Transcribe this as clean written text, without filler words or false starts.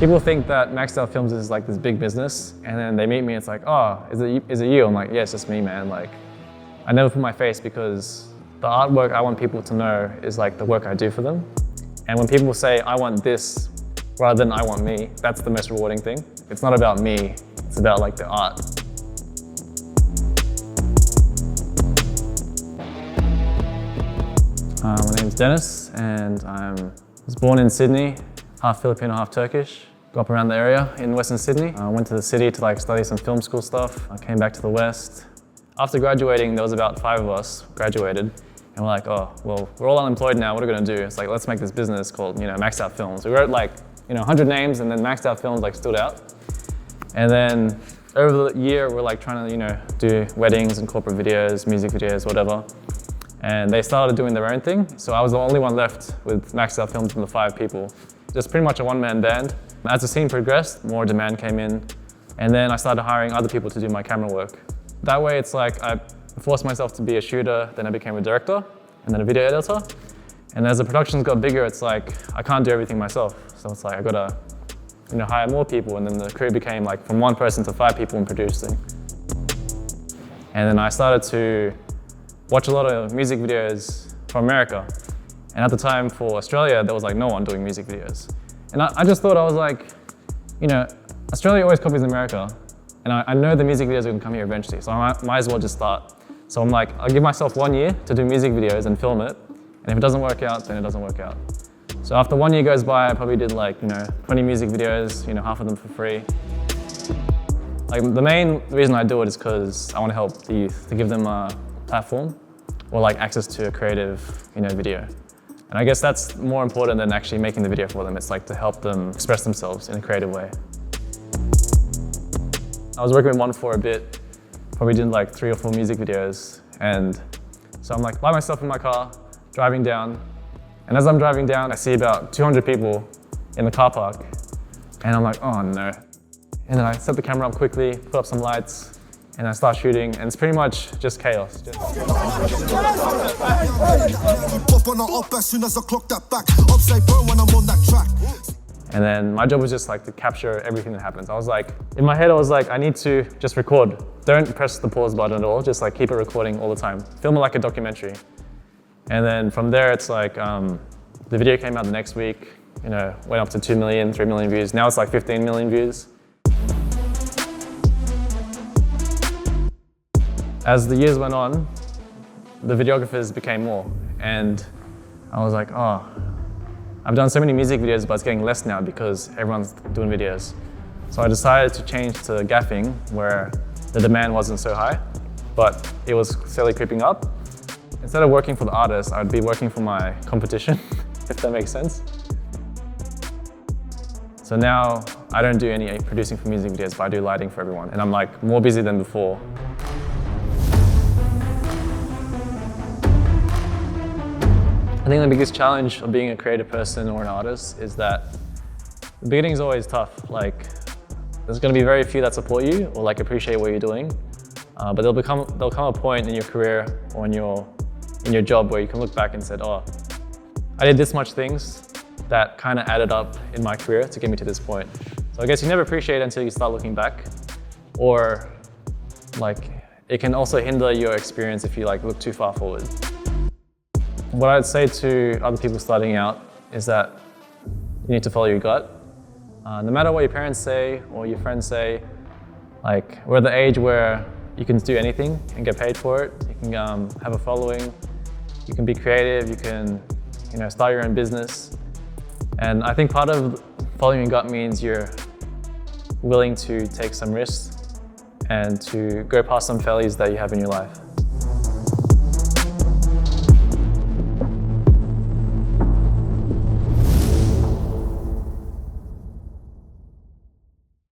People think that Maxed Out Films is like this big business, and then they meet me, it's like, oh, is it you? I'm like, yeah, it's just me, man. Like, I never put my face because the artwork I want people to know is like the work I do for them. And when people say, I want this, rather than I want me, that's the most rewarding thing. It's not about me, it's about like the art. My name's Deniz, and I was born in Sydney, half Filipino, half Turkish. Grew up around the area in Western Sydney. I went to the city to like study some film school stuff. I came back to the West. After graduating, there was about 5 of us graduated, and we're like, oh, well, we're all unemployed now, what are we gonna do? It's like, let's make this business called, Maxed Out Films. We wrote like, 100 names, and then Maxed Out Films like stood out. And then over the year, we're like trying to, do weddings and corporate videos, music videos, whatever. And they started doing their own thing. So I was the only one left with Maxed Out Films from the 5 people. Just pretty much a one-man band. As the scene progressed, more demand came in. And then I started hiring other people to do my camera work. That way, it's like I forced myself to be a shooter, then I became a director, and then a video editor. And as the productions got bigger, it's like, I can't do everything myself. So it's like, I gotta hire more people, and then the crew became like from 1 person to 5 people in producing. And then I started to watch a lot of music videos from America. And at the time for Australia, there was like no one doing music videos. And I just thought, I was like, Australia always copies America. And I know the music videos are gonna come here eventually, so I might as well just start. So I'm like, I'll give myself 1 year to do music videos and film it. And if it doesn't work out, then it doesn't work out. So after 1 year goes by, I probably did like, 20 music videos, half of them for free. Like the main reason I do it is because I want to help the youth, to give them a platform or like access to a creative, video. And I guess that's more important than actually making the video for them. It's like to help them express themselves in a creative way. I was working with ONEFOUR a bit, probably did like 3 or 4 music videos. And so I'm like by myself in my car, driving down. And as I'm driving down, I see about 200 people in the car park. And I'm like, oh no. And then I set the camera up quickly, put up some lights, and I start shooting, and it's pretty much just chaos. And then my job was just like to capture everything that happens. I was like, in my head I was like, I need to just record. Don't press the pause button at all, just like keep it recording all the time. Film it like a documentary. And then from there it's like, the video came out the next week, went up to 2 million, 3 million views. Now it's like 15 million views. As the years went on, the videographers became more. And I was like, oh, I've done so many music videos, but it's getting less now because everyone's doing videos. So I decided to change to gaffing, where the demand wasn't so high, but it was slowly creeping up. Instead of working for the artist, I'd be working for my competition, if that makes sense. So now I don't do any producing for music videos, but I do lighting for everyone. And I'm like more busy than before. I think the biggest challenge of being a creative person or an artist is that the beginning is always tough. Like, there's going to be very few that support you or like appreciate what you're doing, but there'll come a point in your career or in your job where you can look back and say, oh, I did this much things that kind of added up in my career to get me to this point. So I guess you never appreciate it until you start looking back, or like it can also hinder your experience if you like look too far forward. What I'd say to other people starting out is that you need to follow your gut. No matter what your parents say or your friends say, like we're at the age where you can do anything and get paid for it. You can have a following, you can be creative, you can start your own business. And I think part of following your gut means you're willing to take some risks and to go past some failures that you have in your life.